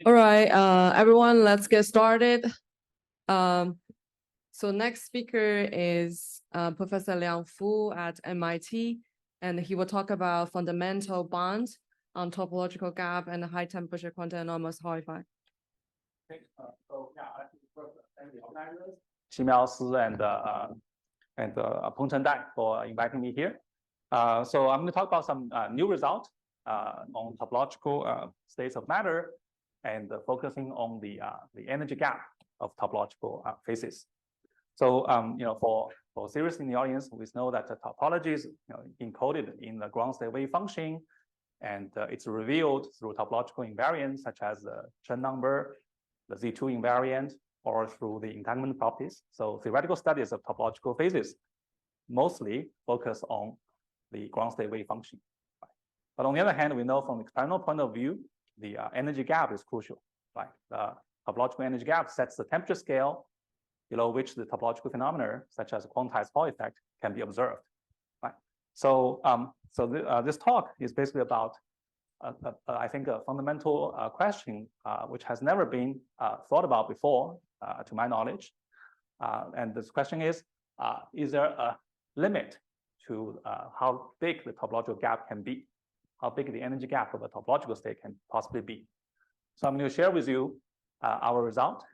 All right, everyone, let's get started. So next speaker is Professor Liang Fu at MIT, and he will talk about fundamental bonds on topological gap and high temperature quantum anomalous Hall effect. Okay, so yeah, I think first thank the organizers, Ximiao and Peng Chen Dai for inviting me here. So I'm going to talk about some new results on topological states of matter and focusing on the energy gap of topological phases. So for serious in the audience, we know that the topology is encoded in the ground state wave function, and it's revealed through topological invariants such as the Chen number, the Z2 invariant, or through the entanglement properties. So theoretical studies of topological phases mostly focus on the ground state wave function. But on the other hand, we know from experimental point of view, the energy gap is crucial. Right? The topological energy gap sets the temperature scale below which the topological phenomena, such as quantized Hall effect, can be observed. Right? So, this talk is basically about, I think, a fundamental question which has never been thought about before, to my knowledge. And this question is there a limit to how big the topological gap can be? How big the energy gap of a topological state can possibly be? So I'm going to share with you our result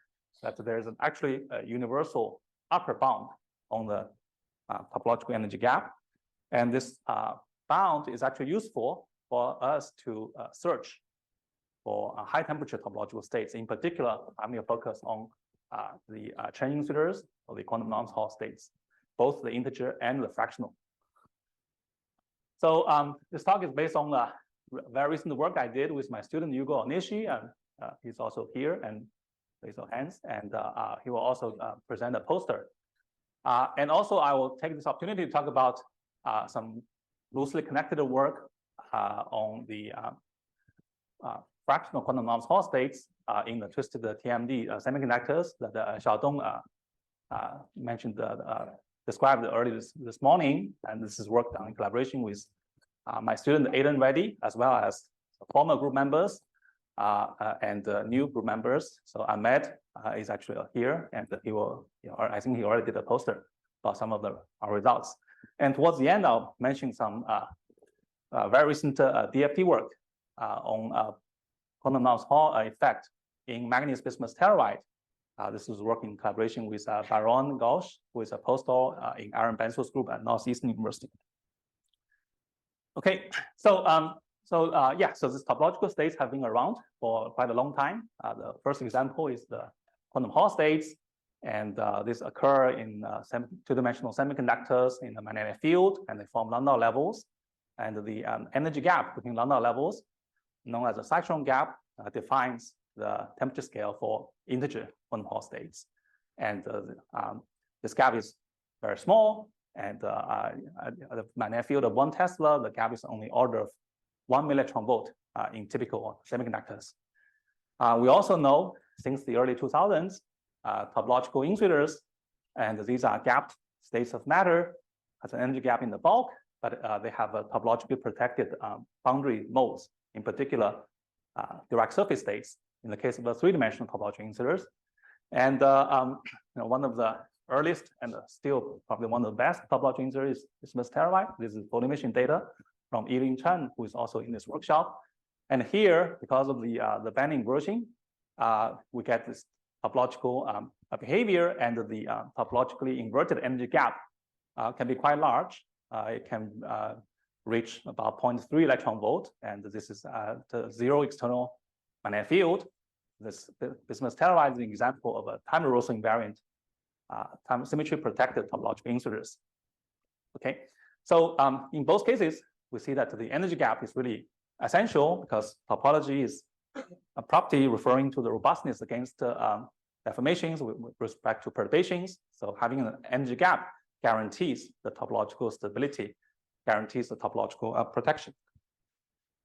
that there's actually a universal upper bound on the topological energy gap. And this bound is actually useful for us to search for high temperature topological states. In particular, I'm going to focus on the Chen insulators or the quantum anomalous Hall states, both the integer and the fractional. So this talk is based on the very recent work I did with my student Yugo Onishi, and he's also here and raise your hands, and he will also present a poster. And also I will take this opportunity to talk about some loosely connected work on the fractional quantum anomalous Hall states in the twisted TMD semiconductors that Xiaodong mentioned, described earlier this morning. And this is work done in collaboration with my student Aidan Reddy, as well as former group members and new group members. So Ahmed is actually here, and he will, I think he already did a poster about some of our results. And towards the end, I'll mention some very recent DFT work on quantum anomalous Hall effect in manganese bismuth telluride. This is work in collaboration with Baron Gauch, who is a postdoc in Aaron Bensel's group at Northeastern University. Okay, so this topological states have been around for quite a long time. The first example is the quantum Hall states, and this occur in two-dimensional semiconductors in the magnetic field, and they form Landau levels. And the energy gap between Landau levels, known as the cyclone gap, defines the temperature scale for integer quantum Hall states. And this gap is very small, and the magnetic field of 1 Tesla, the gap is only order of 1 millectron volt in typical semiconductors. We also know, since the early 2000s, topological insulators, and these are gapped states of matter, has an energy gap in the bulk, but they have a topologically protected boundary modes, in particular Dirac surface states, in the case of the three-dimensional topological insulators. And one of the earliest and still probably one of the best topological insulators is bismuth telluride. This is photo emission data from Yiling Chen, who is also in this workshop. And here, because of the band inversion, we get this topological behavior, and the topologically inverted energy gap can be quite large. It can reach about 0.3 electron volt, and this is the zero external magnetic field. This bismuth telluride is an example of a time reversal invariant, time symmetry protected topological insulators. Okay, so in both cases, we see that the energy gap is really essential because topology is a property referring to the robustness against deformations with respect to perturbations. So having an energy gap guarantees the topological stability, guarantees the topological protection.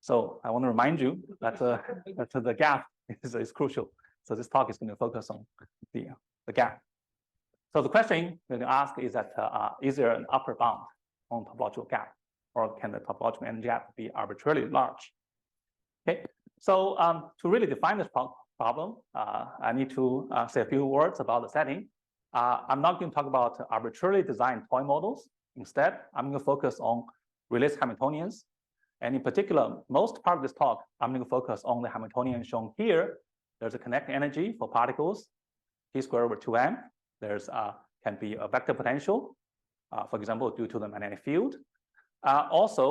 So I want to remind you that the gap is crucial. So this talk is going to focus on the gap. So the question we're going to ask is that is there an upper bound on topological gap, or can the topological energy gap be arbitrarily large? Okay, so to really define this problem, I need to say a few words about the setting. I'm not going to talk about arbitrarily designed toy models. Instead, I'm going to focus on released Hamiltonians. And in particular, most part of this talk, I'm going to focus on the Hamiltonian shown here. There's a kinetic energy for particles, T squared over 2m. There's can be a vector potential, for example, due to the magnetic field. Also,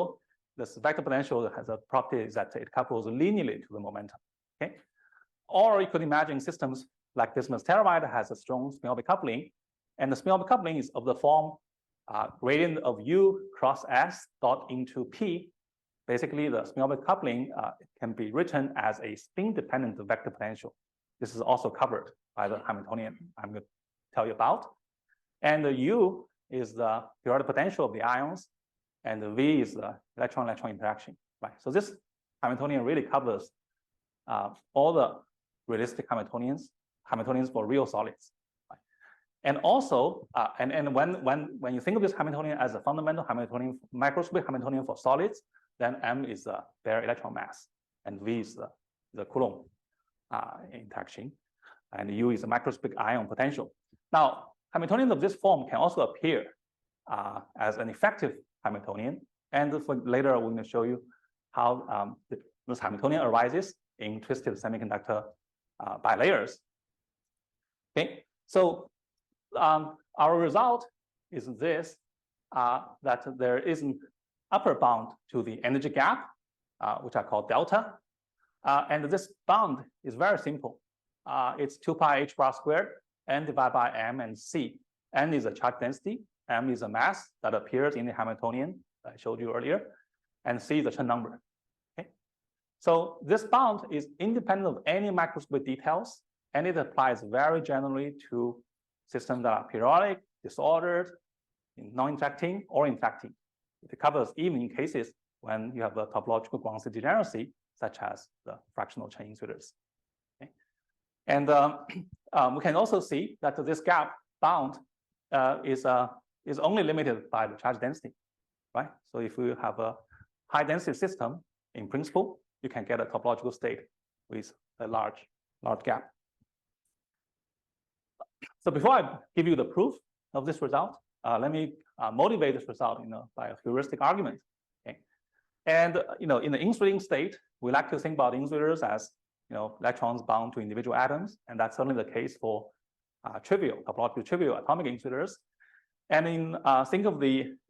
this vector potential has a property that it couples linearly to the momentum. Okay, or you could imagine systems like bismuth terabyte has a strong spin-orbit coupling, and the spin-orbit coupling is of the form gradient of U cross S dot into P. Basically, the spin-orbit coupling can be written as a spin-dependent vector potential. This is also covered by the Hamiltonian I'm going to tell you about. And the U is the periodic potential of the ions, and the V is the electron-electron interaction. Right. So this Hamiltonian really covers all the realistic Hamiltonians for real solids. Right. And also, and when you think of this Hamiltonian as a fundamental Hamiltonian, microscopic Hamiltonian for solids, then M is the bare electron mass, and V is the Coulomb interaction, and U is the microscopic ion potential. Now, Hamiltonians of this form can also appear as an effective Hamiltonian, and for later we're going to show you how this Hamiltonian arises in twisted semiconductor bilayers. Okay, so our result is this, that there is an upper bound to the energy gap, which I call delta, and this bound is very simple. It's 2 pi h bar squared, n divided by m and c. N is a charge density, m is a mass that appears in the Hamiltonian I showed you earlier, and c is a Chen number. Okay, so this bound is independent of any microscopic details, and it applies very generally to systems that are periodic, disordered, non-interacting, or interacting. It covers even in cases when you have a topological ground state degeneracy, such as the fractional chain insulators. Okay. And we can also see that this gap bound is only limited by the charge density, right? So if you have a high density system, in principle, you can get a topological state with a large gap. So before I give you the proof of this result, let me motivate this result, by a heuristic argument. Okay, and in the insulating state, we like to think about insulators as electrons bound to individual atoms, and that's certainly the case for topologically trivial atomic insulators. And think of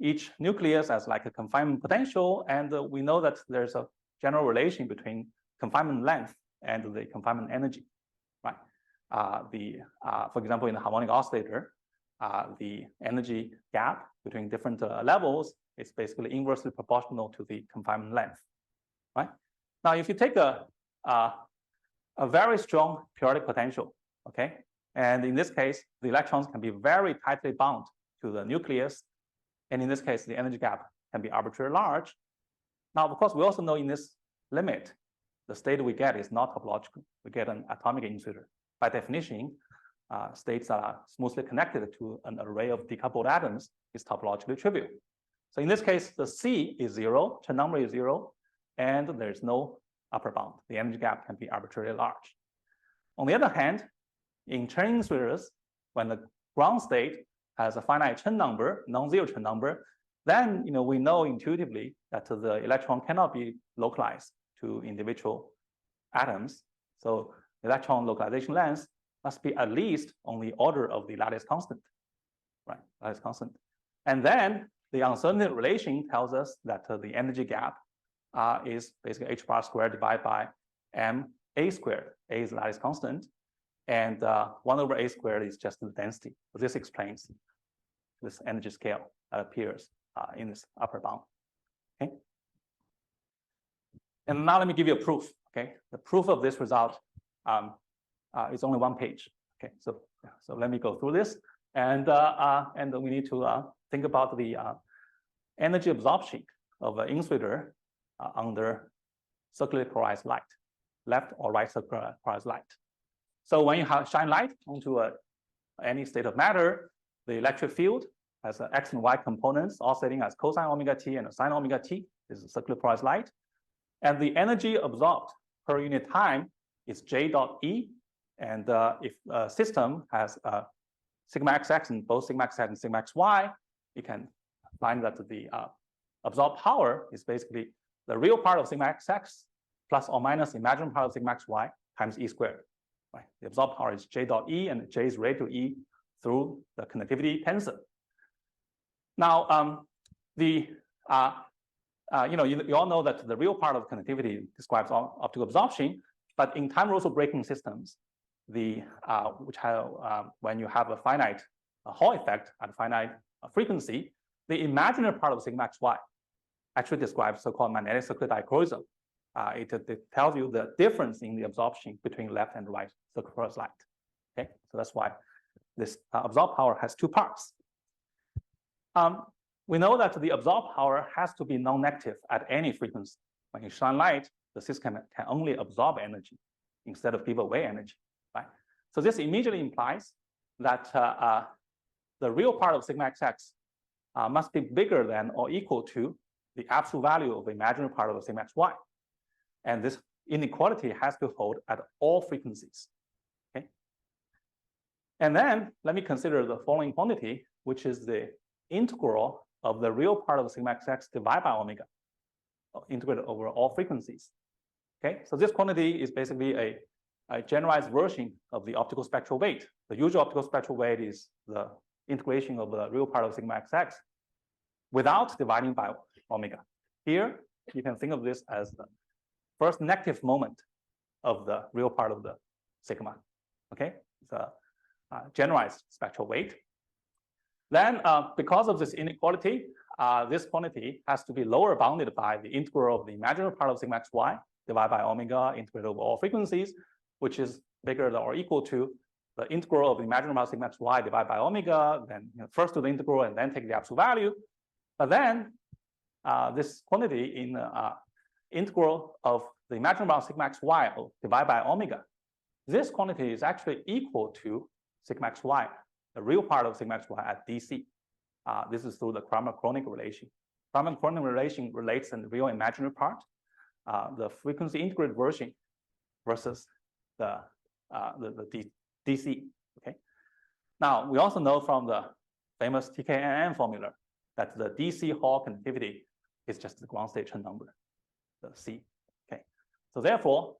each nucleus as like a confinement potential, and we know that there's a general relation between confinement length and the confinement energy, right? For example, in the harmonic oscillator, the energy gap between different levels is basically inversely proportional to the confinement length, right? Now, if you take a very strong periodic potential, okay, and in this case, the electrons can be very tightly bound to the nucleus, and in this case, the energy gap can be arbitrarily large. Now, of course, we also know in this limit, the state we get is not topological. We get an atomic insulator. By definition, states that are smoothly connected to an array of decoupled atoms is topologically trivial. So in this case, the C is 0, Chen number is 0, and there's no upper bound. The energy gap can be arbitrarily large. On the other hand, in Chen insulators, when the ground state has a finite Chen number, non-zero Chen number, then we know intuitively that the electron cannot be localized to individual atoms. So electron localization length must be at least on the order of the lattice constant, right? Lattice constant. And then the uncertainty relation tells us that the energy gap is basically h bar squared divided by m a squared. A is the lattice constant, and 1 over a squared is just the density. So this explains this energy scale that appears in this upper bound. Okay. And now let me give you a proof. Okay, the proof of this result is only 1 page. Okay, so let me go through this, and we need to think about the energy absorption of an insulator under circularly polarized light, left or right circular polarized light. So when you shine light onto any state of matter, the electric field has x and y components oscillating as cosine omega t and sine omega t. This is circular polarized light, and the energy absorbed per unit time is J dot E. And if a system has sigma xx and both sigma xz and sigma xy, you can find that the absorbed power is basically the real part of sigma xx plus or minus imaginary part of sigma xy times E squared. Right? The absorbed power is J dot E, and J is raised to E through the conductivity tensor. Now, you all know that the real part of conductivity describes optical absorption, but in time-Russell breaking systems, when you have a finite Hall effect at a finite frequency, the imaginary part of sigma xy actually describes so-called magnetic circular dichroism. It tells you the difference in the absorption between left and right circular light. Okay, so that's why this absorbed power has two parts. We know that the absorbed power has to be non-negative at any frequency. When you shine light, the system can only absorb energy instead of give away energy, right? So this immediately implies that the real part of sigma xx must be bigger than or equal to the absolute value of the imaginary part of sigma xy. And this inequality has to hold at all frequencies. Okay. And then let me consider the following quantity, which is the integral of the real part of sigma xx divided by omega, integrated over all frequencies. Okay, so this quantity is basically a generalized version of the optical spectral weight. The usual optical spectral weight is the integration of the real part of sigma xx without dividing by omega. Here, you can think of this as the first negative moment of the real part of the sigma. Okay, it's a generalized spectral weight. Then, because of this inequality, this quantity has to be lower bounded by the integral of the imaginary part of sigma xy divided by omega integrated over all frequencies, which is bigger than or equal to the integral of the imaginary part of sigma xy divided by omega. Then first do the integral and then take the absolute value. But then this quantity in integral of the imaginary part of sigma xy divided by omega, this quantity is actually equal to sigma xy, the real part of sigma xy at DC. This is through the Kramer-Kronig relation. Kramer-Kronig relation relates in the real imaginary part, the frequency integrated version versus the DC. Okay. Now we also know from the famous TKNN formula that the DC Hall conductivity is just the ground state Chen number, the C. Okay. So therefore,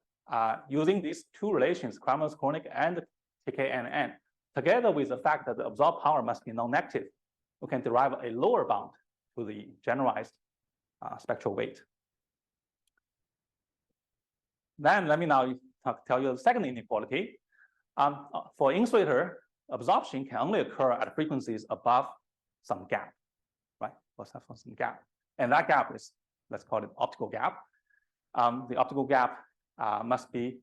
using these two relations, Kramer-Kronig and TKNN, together with the fact that the absorbed power must be non-negative, we can derive a lower bound to the generalized spectral weight. Then let me now tell you the second inequality. For insulator, absorption can only occur at frequencies above some gap, right? For some gap. And that gap is, let's call it optical gap. The optical gap must be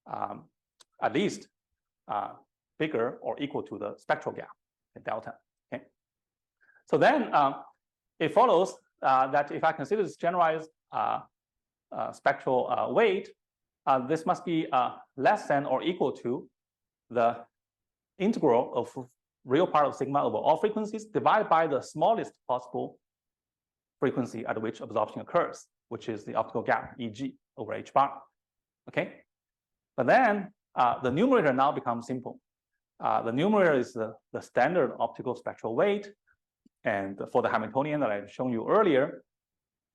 at least bigger or equal to the spectral gap, the delta. Okay. So then it follows that if I consider this generalized spectral weight, this must be less than or equal to the integral of real part of sigma over all frequencies divided by the smallest possible frequency at which absorption occurs, which is the optical gap EG over H bar. Okay. But then the numerator now becomes simple. The numerator is the standard optical spectral weight. And for the Hamiltonian that I've shown you earlier,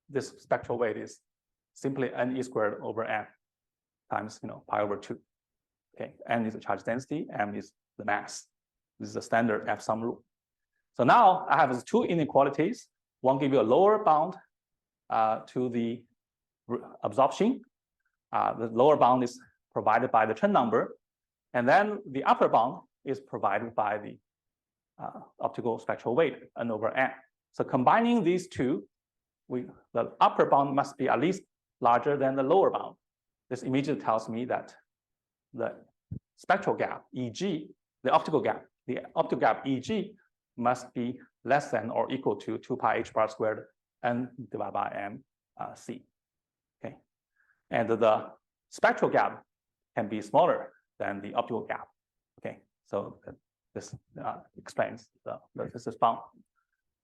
this spectral weight is simply NE squared over M times pi over 2. Okay, N is the charge density, M is the mass. This is the standard F sum rule. So now I have two inequalities. One gives you a lower bound to the absorption. The lower bound is provided by the Chen number. And then the upper bound is provided by the optical spectral weight, N over N. So combining these two, the upper bound must be at least larger than the lower bound. This immediately tells me that the spectral gap, EG, the optical gap EG must be less than or equal to 2 pi h bar squared N divided by M C. Okay, and the spectral gap can be smaller than the optical gap. Okay, so this explains this is bound.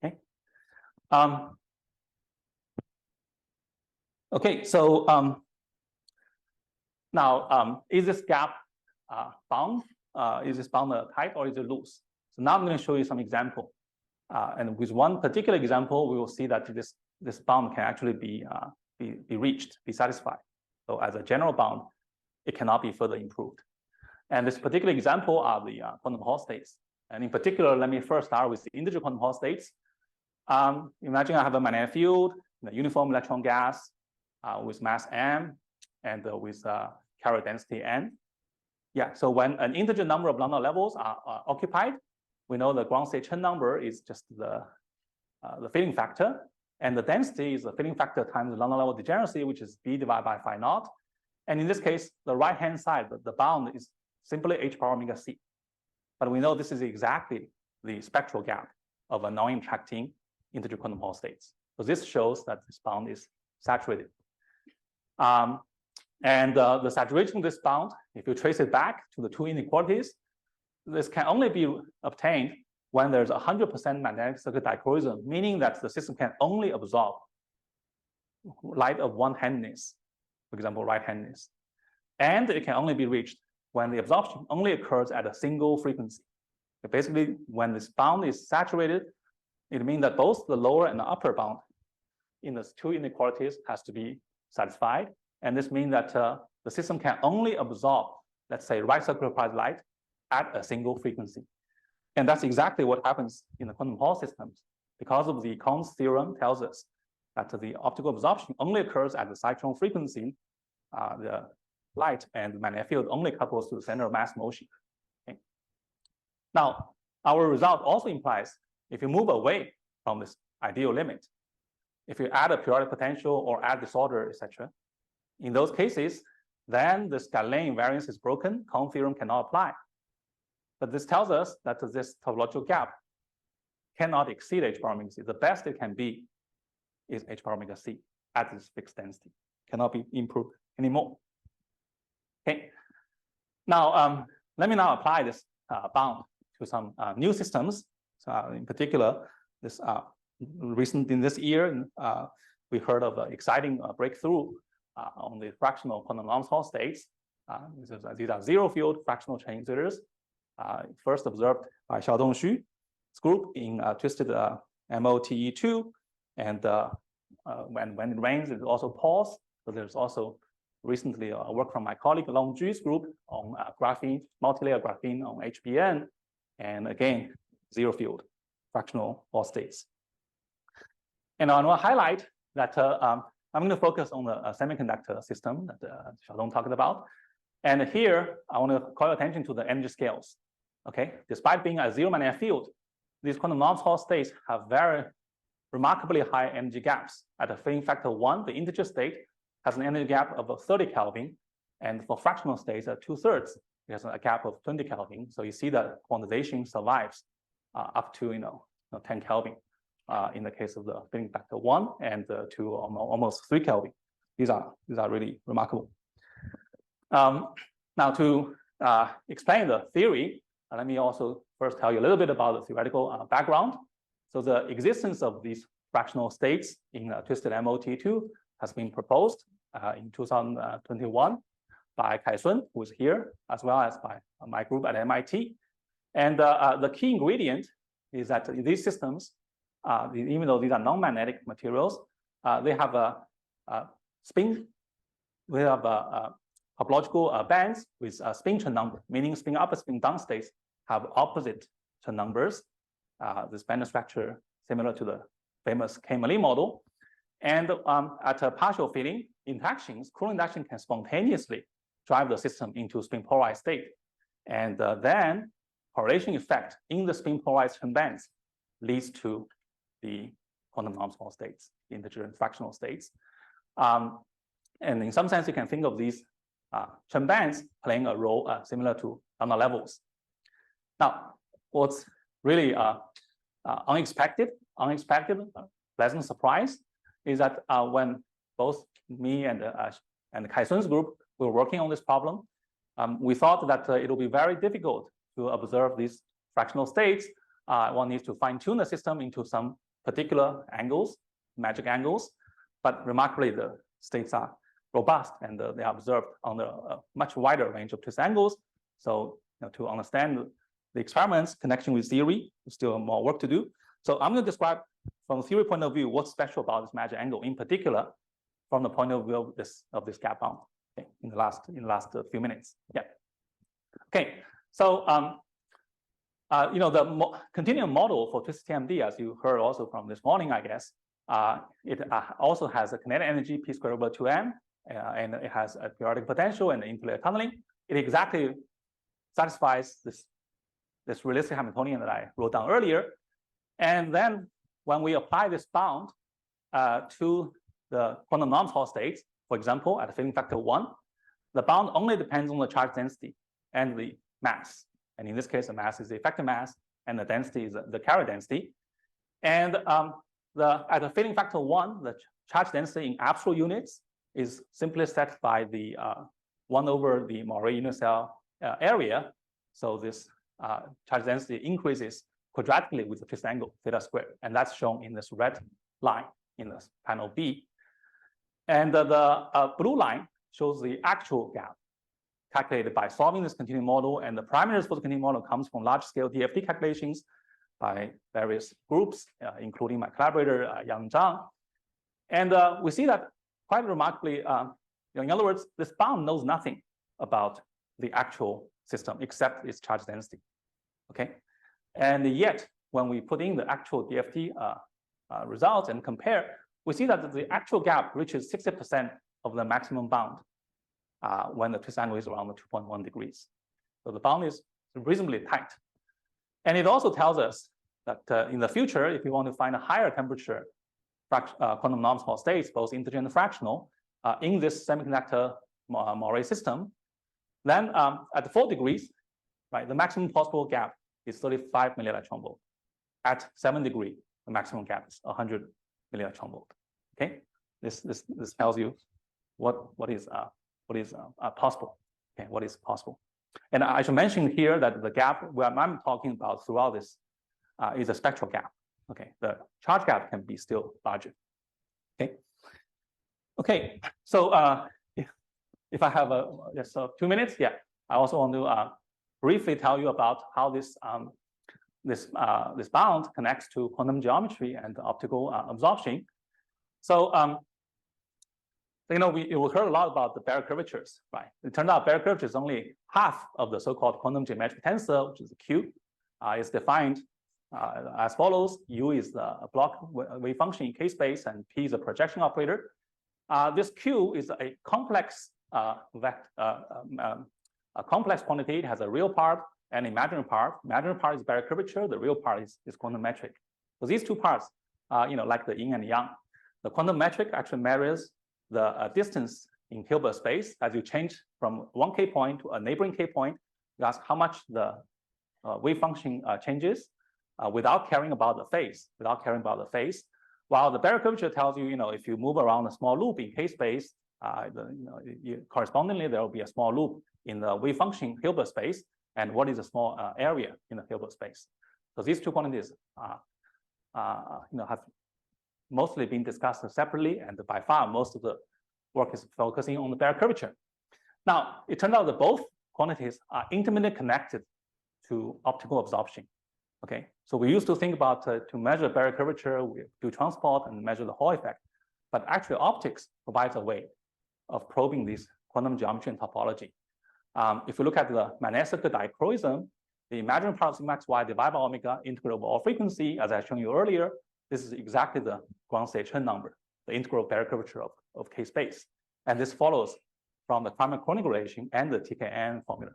Okay. Okay, so Now, is this gap bound? Is this bound tight or is it loose? So now I'm going to show you some example. And with one particular example, we will see that this bound can actually be reached, be satisfied. So as a general bound, it cannot be further improved. And this particular example are the quantum Hall states. And in particular, let me first start with the integer quantum Hall states. Imagine I have a magnetic field, the uniform electron gas with mass m and with carrier density n. Yeah, so when an integer number of lambda levels are occupied, we know the ground state Chen number is just the filling factor, and the density is the filling factor times the lambda level degeneracy, which is b divided by phi naught. And in this case, the right-hand side, the bound is simply h power omega c. But we know this is exactly the spectral gap of a non-interacting integer quantum Hall states. So this shows that this bound is saturated. The saturation of this bound, if you trace it back to the two inequalities, this can only be obtained when there's 100% magnetic circuit dichroism, meaning that the system can only absorb light of one-handedness, for example, right-handedness. And it can only be reached when the absorption only occurs at a single frequency. So basically, when this bound is saturated, it means that both the lower and the upper bound in the two inequalities has to be satisfied. And this means that the system can only absorb, let's say, right circular polarized light at a single frequency. And that's exactly what happens in the quantum Hall systems. Because of the Cohn's theorem tells us that the optical absorption only occurs at the cyclone frequency, the light and the magnetic field only couples to the center of mass motion. Okay. Now, our result also implies if you move away from this ideal limit, if you add a periodic potential or add disorder, etc., in those cases, then the Galilean invariance is broken, Cohn's theorem cannot apply. But this tells us that this topological gap cannot exceed h power omega c. The best it can be is h power omega c at this fixed density. Cannot be improved anymore. Okay. Now, let me now apply this bound to some new systems. So, in particular, this recent in this year, we heard of an exciting breakthrough on the fractional quantum Hall states. These are zero field fractional translators, first observed by Xiaodong Xu's group in twisted MOTE2, and when it rains, it also pours. So there's also recently work from my colleague Long Ju's group on graphene, multilayer graphene on HBN, and again, zero field fractional Hall states. And I want to highlight that I'm going to focus on the semiconductor system that Xiaodong talked about. And here, I want to call your attention to the energy scales. Okay, despite being a zero magnetic field, these quantum Hall states have very remarkably high energy gaps. At a filling factor 1, the integer state has an energy gap of 30 Kelvin, and for fractional states at 2/3, it has a gap of 20 Kelvin. So you see that quantization survives up to 10 Kelvin in the case of the filling factor 1, and to almost 3 Kelvin. These are really remarkable. Now to explain the theory, let me also first tell you a little bit about the theoretical background. So the existence of these fractional states in twisted MOTE2 has been proposed in 2021 by Kai Sun, who is here, as well as by my group at MIT. And the key ingredient is that these systems, even though these are non-magnetic materials, they have a spin. We have topological bands with a spin Chen number, meaning spin up and spin down states have opposite Chen numbers. This band structure similar to the famous K-Malin model. And at a partial filling interactions, Coulomb induction can spontaneously drive the system into spin polarized state. And then correlation effect in the spin polarized Chen bands leads to the quantum non-small states, integer and fractional states. And in some sense, you can think of these Chen bands playing a role similar to lambda levels. Now, what's really unexpected, pleasant surprise is that when both me and Kai Sun's group were working on this problem, we thought that it will be very difficult to observe these fractional states. One needs to fine-tune the system into some particular angles, magic angles, but remarkably, the states are robust, and they are observed on a much wider range of twist angles. So to understand the experiments, connection with theory, there's still more work to do. So I'm going to describe from a theory point of view what's special about this magic angle, in particular from the point of view of this gap bound. Okay, in the last few minutes. Yeah. Okay. So the continuum model for twisted TMD, as you heard also from this morning, I guess, it also has a kinetic energy p squared over 2m, and it has a periodic potential and interlayer tunneling. It exactly satisfies this realistic Hamiltonian that I wrote down earlier. And then when we apply this bound to the quantum non-Hall states, for example, at a filling factor 1, the bound only depends on the charge density and the mass. And in this case, the mass is the effective mass, and the density is the carrier density. And at the filling factor 1, the charge density in absolute units is simply set by the 1 over the Moré unit cell area. So this charge density increases quadratically with the twist angle theta squared, and that's shown in this red line in this panel B. And the blue line shows the actual gap calculated by solving this continuum model, and the parameters for the continuum model comes from large-scale DFT calculations by various groups, including my collaborator Yang Zhang. And we see that quite remarkably, in other words, this bound knows nothing about the actual system except its charge density. Okay, and yet when we put in the actual DFT results and compare, we see that the actual gap reaches 60% of the maximum bound when the twist angle is around the 2.1 degrees. So the bound is reasonably tight. And it also tells us that in the future, if you want to find a higher temperature quantum non-small states, both integer and fractional, in this semiconductor Moré system, then at 4 degrees, right, the maximum possible gap is 35 millielectron volt. At 7 degrees, the maximum gap is 100 millielectron volt. Okay, this tells you what is possible. Okay, what is possible. And I should mention here that the gap where I'm talking about throughout this is a spectral gap. Okay, the charge gap can be still larger. Okay. Okay. So if I have just 2 minutes, yeah, I also want to briefly tell you about how this bound connects to quantum geometry and optical absorption. So we heard a lot about the Baire curvatures, right? It turned out Baire curvature is only half of the so-called quantum geometric tensor, which is the Q. It's defined as follows: U is the block wave function in K space, and P is a projection operator. This Q is a complex complex quantity. It has a real part and imaginary part. Imaginary part is Baire curvature. The real part is quantum metric. So these two parts, like the yin and yang. The quantum metric actually measures the distance in Hilbert space as you change from one K point to a neighboring K point. You ask how much the wave function changes without caring about the phase. While the Baire curvature tells you, if you move around a small loop in K space, correspondingly there will be a small loop in the wave function Hilbert space, and what is a small area in the Hilbert space. So these two quantities have mostly been discussed separately, and by far most of the work is focusing on the Baire curvature. Now, it turned out that both quantities are intimately connected to optical absorption. Okay, so we used to think about to measure Baire curvature, we do transport and measure the Hall effect, but actually optics provides a way of probing this quantum geometry and topology. If you look at the magnetic circuit dichroism, the imaginary part of sigma xy divided by omega integral over all frequency, as I showed you earlier, this is exactly the ground state Chen number, the integral Baire curvature of K space. And this follows from the Kramer-Kronig relation and the TKN formula.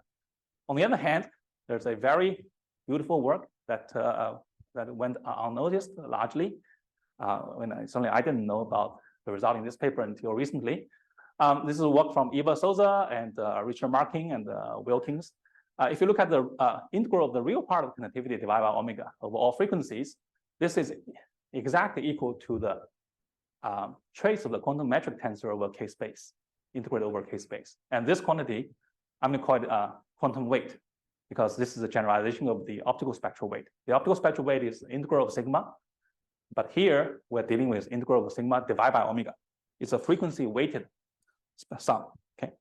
On the other hand, there's a very beautiful work that went unnoticed largely. Certainly I didn't know about the result in this paper until recently. This is a work from Eva Souza and Richard Marking and Wilkins. If you look at the integral of the real part of conductivity divided by omega over all frequencies, this is exactly equal to the trace of the quantum metric tensor over K space, integrated over K space. And this quantity, I'm going to call it quantum weight, because this is a generalization of the optical spectral weight. The optical spectral weight is the integral of sigma, but here we're dealing with integral of sigma divided by omega. It's a frequency weighted. sum. Okay.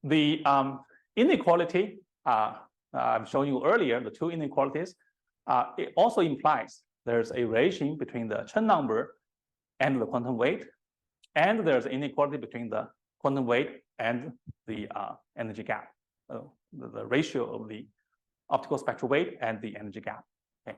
The inequality I'm showing you earlier, the two inequalities, it also implies there's a relation between the Chen number and the quantum weight, and there's an inequality between the quantum weight and the energy gap, the ratio of the optical spectral weight and the energy gap. Okay.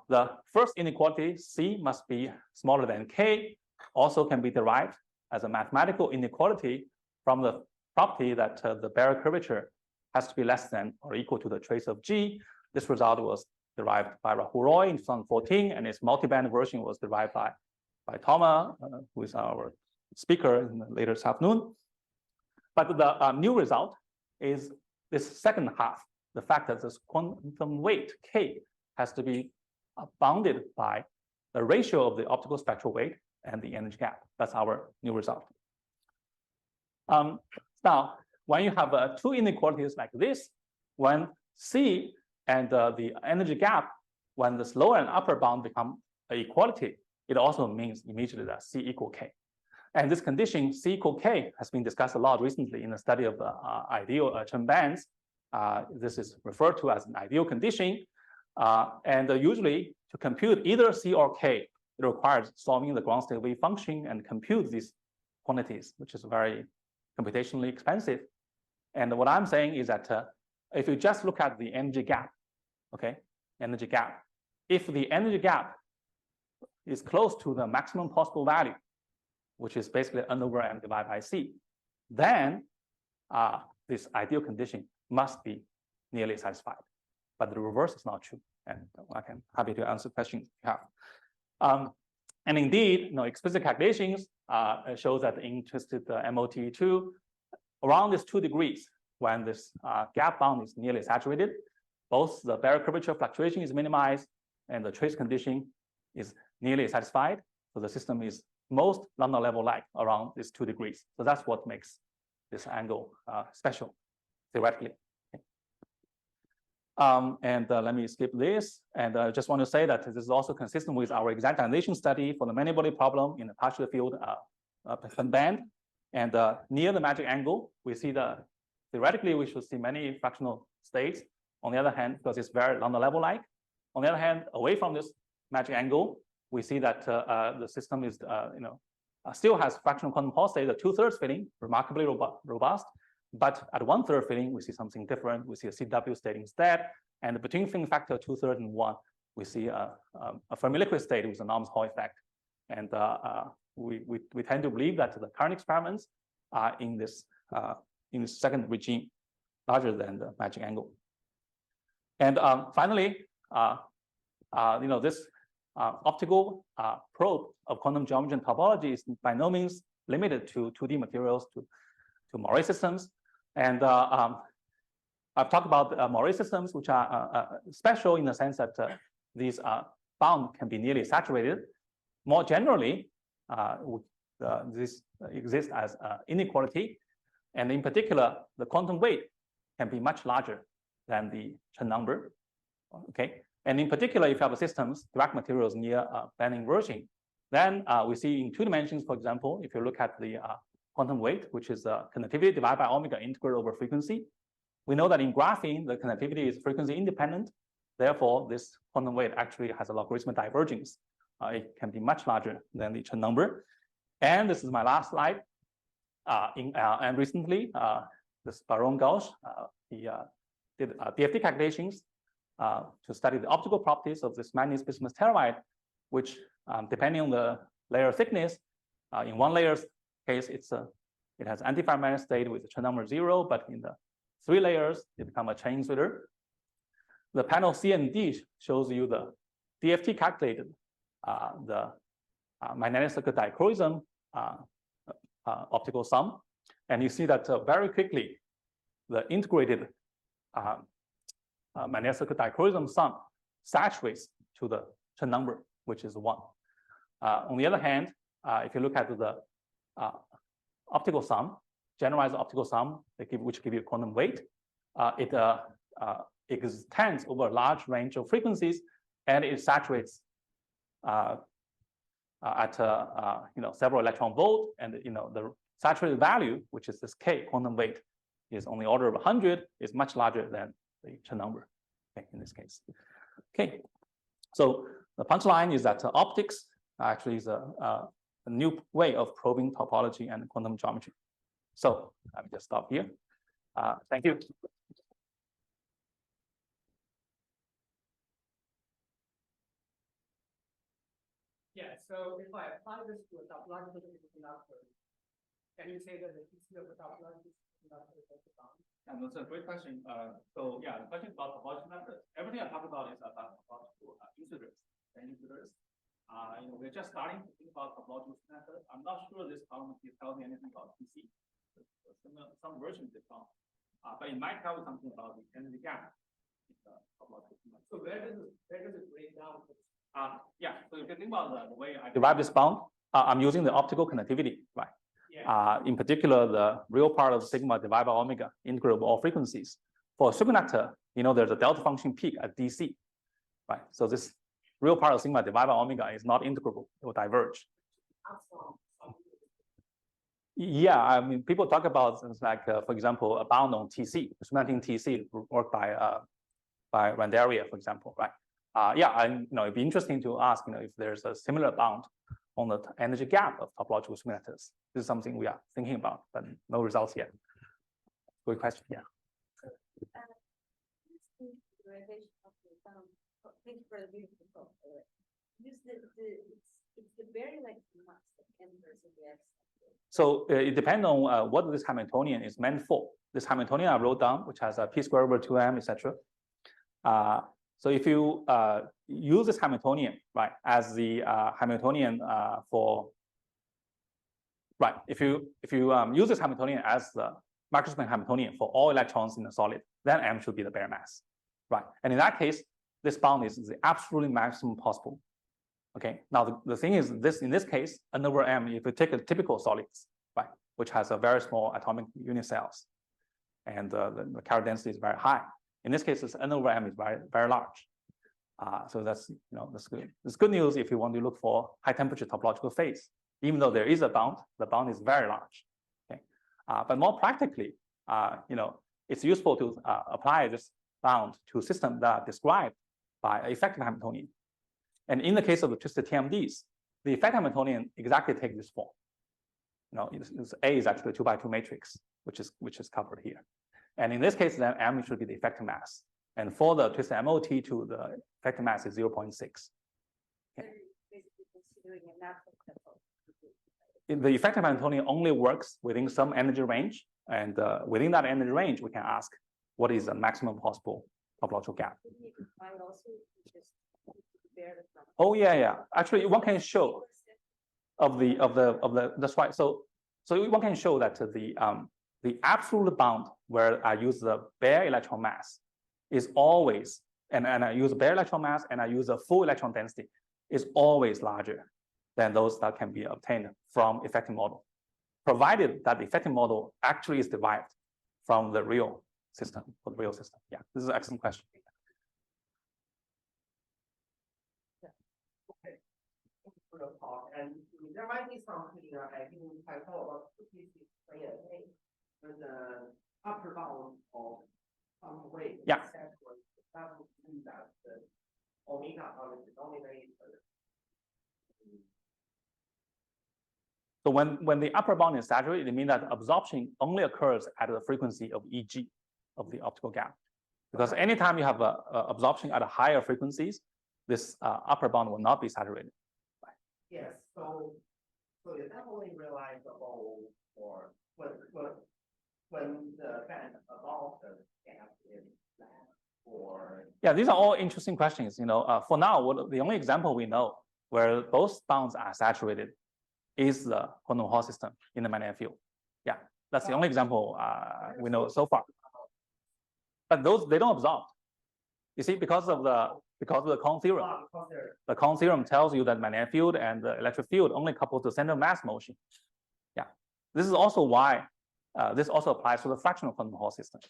The first inequality, C, must be smaller than K, also can be derived as a mathematical inequality from the property that the barrier curvature has to be less than or equal to the trace of G. This result was derived by Rahul Roy in 2014, and its multiband version was derived by Thomas, who is our speaker in the later this afternoon. But the new result is this second half, the fact that this quantum weight, K, has to be bounded by the ratio of the optical spectral weight and the energy gap. That's our new result. Now, when you have two inequalities like this, when C and the energy gap, when this lower and upper bound become an equality, it also means immediately that C equal K. And this condition, C equal K, has been discussed a lot recently in the study of ideal Chen bands. This is referred to as an ideal condition. And usually, to compute either C or K, it requires solving the ground state wave function and compute these quantities, which is very computationally expensive. And what I'm saying is that if you just look at the energy gap, okay, energy gap, if the energy gap is close to the maximum possible value, which is basically N over M divided by C, then this ideal condition must be nearly satisfied. But the reverse is not true. And I can happy to answer questions you have. And indeed, explicit calculations show that in twisted MOT2, around this 2 degrees, when this gap bound is nearly saturated, both the barrier curvature fluctuation is minimized and the trace condition is nearly satisfied. So the system is most lambda level like around this 2 degrees. So that's what makes this angle special, theoretically. And let me skip this. And I just want to say that this is also consistent with our exactization study for the many body problem in the partial field band. And near the magic angle, we see theoretically, we should see many fractional states. On the other hand, because it's very lambda level like. On the other hand, away from this magic angle, we see that the system is, still has fractional quantum Hall state, the 2/3 filling, remarkably robust. But at 1/3 filling, we see something different. We see a CW state instead. And between filling factor 2/3 and 1, we see a Fermi liquid state with a enormous Hall effect. And we tend to believe that the current experiments are in this second regime, larger than the magic angle. And finally, this optical probe of quantum geometry and topology is by no means limited to 2D materials, to Moiré systems. And I've talked about Moiré systems, which are special in the sense that these bound can be nearly saturated. More generally, this exists as inequality. And in particular, the quantum weight can be much larger than the Chen number. Okay. And in particular, if you have a systems, direct materials near band inversion, then we see in 2 dimensions, for example, if you look at the quantum weight, which is conductivity divided by omega integral over frequency. We know that in graphene, the conductivity is frequency independent. Therefore, this quantum weight actually has a logarithmic divergence. It can be much larger than the Chen number. And this is my last slide. And recently, this Baron Gauss, he did DFT calculations to study the optical properties of this manganese bismuth telluride, which, depending on the layer thickness, in one layer's case, it has antiferromagnetic state with the Chen number 0, but in the 3 layers, it becomes a Chen insulator. The panel C and D shows you the DFT calculated the magnetic circuit dichroism optical sum, and you see that very quickly the integrated magnetic circuit dichroism sum saturates to the Chen number, which is 1. On the other hand, if you look at the optical sum, generalized optical sum, which give you quantum weight, it extends over a large range of frequencies, and it saturates at several electron volt, and the saturated value, which is this K quantum weight, is only order of 100, is much larger than the Chen number. Okay, in this case. Okay, so the punchline is that optics actually is a new way of probing topology and quantum geometry. So let me just stop here. Thank you. Yeah, so if I apply this to a topological conductor, can you say that the TC of a topological conductor is also bound? And that's a great question. So yeah, the question about topological methods. Everything I talk about is about topological integers and integers. We're just starting to think about topological method. I'm not sure this problem tells me anything about TC. Some versions it found, but it might tell you something about the energy gap. So where does it break down? Yeah. So if you think about the way I derive this bound, I'm using the optical conductivity, right? Yeah. In particular, the real part of sigma divided by omega, integral of all frequencies. For a superconductor, there's a delta function peak at DC, right? So this real part of sigma divided by omega is not integrable; it will diverge. Yeah, I mean, people talk about things like, for example, a bound on TC, superconducting TC worked by Randaria, for example, right? Yeah, and it'd be interesting to ask, if there's a similar bound on the energy gap of topological superconductors. This is something we are thinking about, but no results yet. Good question. Yeah. Thank you for the beautiful talk. It's the very like mass n versus x. So it depends on what this Hamiltonian is meant for. This Hamiltonian I wrote down, which has a p squared over 2m, etc. So if you use this Hamiltonian, right, as the Hamiltonian if you use this Hamiltonian as the macroscopic Hamiltonian for all electrons in the solid, then m should be the bare mass, right? And in that case, this bound is the absolutely maximum possible. Okay. Now the thing is, in this case, n over m, if you take a typical solids, right, which has a very small atomic unit cells, and the carrier density is very high. In this case, n over m is very, very large. So that's that's good. It's good news if you want to look for high temperature topological phase. Even though there is a bound, the bound is very large. Okay. But more practically, it's useful to apply this bound to systems that are described by effective Hamiltonian. And in the case of the twisted TMDs, the effective Hamiltonian exactly takes this form. A is actually a 2x2 matrix, which is covered here. And in this case, then m should be the effective mass. And for the twisted MOT to the effective mass is 0.6. Okay. The effective Hamiltonian only works within some energy range, and within that energy range, we can ask what is the maximum possible topological gap. Oh yeah. Actually, one can show that's right. So one can show that the absolute bound where I use the bare electron mass is always, and I use bare electron mass and I use a full electron density, is always larger than those that can be obtained from effective model, provided that the effective model actually is derived from the real system, for the real system. Yeah, this is an excellent question. And there might be something I didn't quite know about the upper bound of some way. Yeah. That would mean that the omega of the denominator. So when the upper bound is saturated, it means that absorption only occurs at the frequency of EG of the optical gap. Because anytime you have absorption at a higher frequencies, this upper bound will not be saturated. Yes, so you definitely realize the whole, or when the band above the gap is flat, or yeah, these are all interesting questions. For now, the only example we know where both bounds are saturated is the quantum Hall system in the magnetic field. Yeah, that's the only example we know so far. But they don't absorb. You see, because of the Kohn theorem. The Kohn theorem tells you that magnetic field and the electric field only couple to center mass motion. Yeah, this is also why this also applies to the fractional quantum Hall system.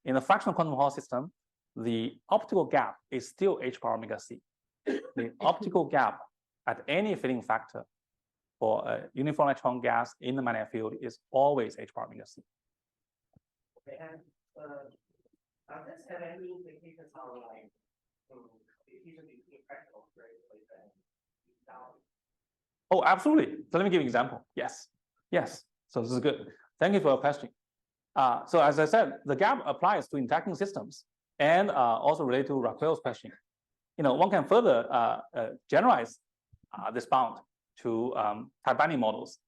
In the fractional quantum Hall system, the optical gap is still h bar omega c. The optical gap at any filling factor for a uniform electron gas in the magnetic field is always H bar omega C. Okay, and does this have any implications on like diffusion between practical graduates and down? Oh, absolutely. So let me give you an example. Yes. So this is good. Thank you for your question. So as I said, the gap applies to interacting systems and also related to Raquel's question. One can further generalize this bound to type binding models,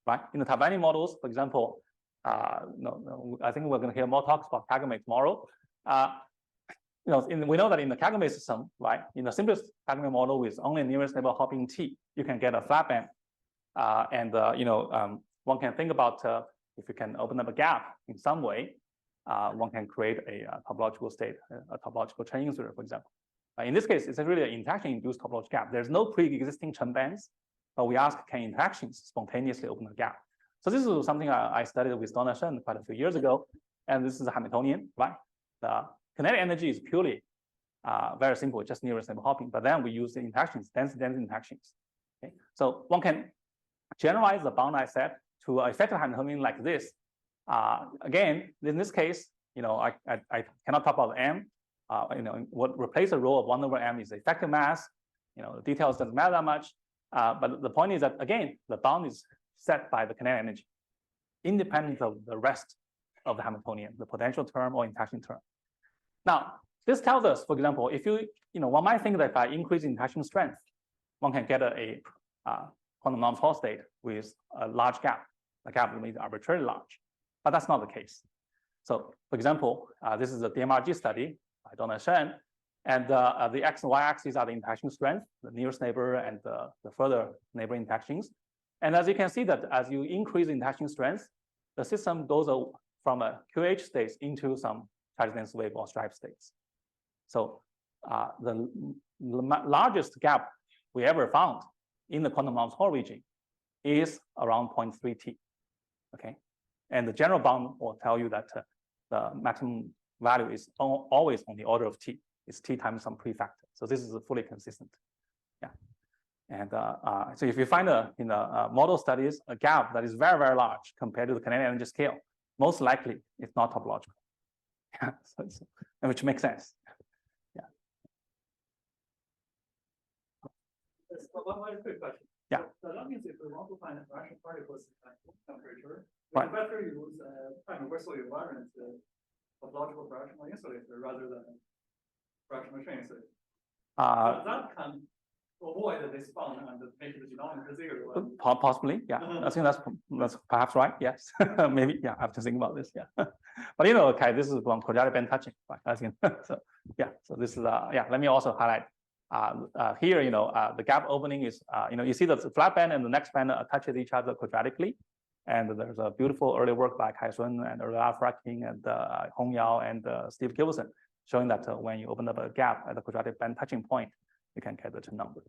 right? In the type binding models, for example, I think we're going to hear more talks about Kagame tomorrow. We know that in the Kagame system, right, in the simplest Kagame model with only nearest neighbor hopping T, you can get a flat band. One can think about if you can open up a gap in some way, one can create a topological state, a topological Chen insulator, for example. In this case, it's really an interaction-induced topological gap. There's no pre-existing Chen bands, but we ask, can interactions spontaneously open a gap? So this is something I studied with Donna Shen quite a few years ago, and this is a Hamiltonian, right? The kinetic energy is purely very simple, just nearest neighbor hopping, but then we use the interactions, density interactions. Okay? So one can generalize the bound I set to an effective Hamiltonian like this. Again, in this case, I cannot talk about M. What replace the rho of 1 over M is the effective mass. The details doesn't matter that much. But the point is that, again, the bound is set by the kinetic energy, independent of the rest of the Hamiltonian, the potential term or interaction term. Now, this tells us, for example, if one might think that if I increase interaction strength, one can get a quantum non-Hall state with a large gap. The gap may be arbitrarily large, but that's not the case. So, for example, this is a DMRG study by Donna Shen, and the X and Y axes are the interaction strength, the nearest neighbor and the further neighboring interactions. And as you can see that as you increase interaction strength, the system goes from a QH state into some charge dense wave or stripe states. So the largest gap we ever found in the quantum non-Hall region is around 0.3 T. Okay, and the general bound will tell you that the maximum value is always on the order of T. It's T times some prefactor. So this is fully consistent. Yeah, and so if you find in the model studies a gap that is very, very large compared to the kinetic energy scale, most likely it's not topological. Yeah, which makes sense. Yeah. One quick question. Yeah. So that means if we want to find interaction particles at room temperature, right, better use time reversal invariant topological fractional insulator rather than fractional Chen insulator. That can avoid this bound and make the denominator zero. Possibly, yeah. I think that's perhaps right. Yes, maybe. Yeah, I have to think about this. Yeah, but okay, this is from quadratic band touching. Right? I think so. Yeah. So this is yeah. Let me also highlight here. The gap opening is you see the flat band and the next band touches each other quadratically, and there's a beautiful early work by Kai Sun and Ralph King and Hong Yao and Steve Gilson showing that when you open up a gap at the quadratic band touching point, you can get the Chen number.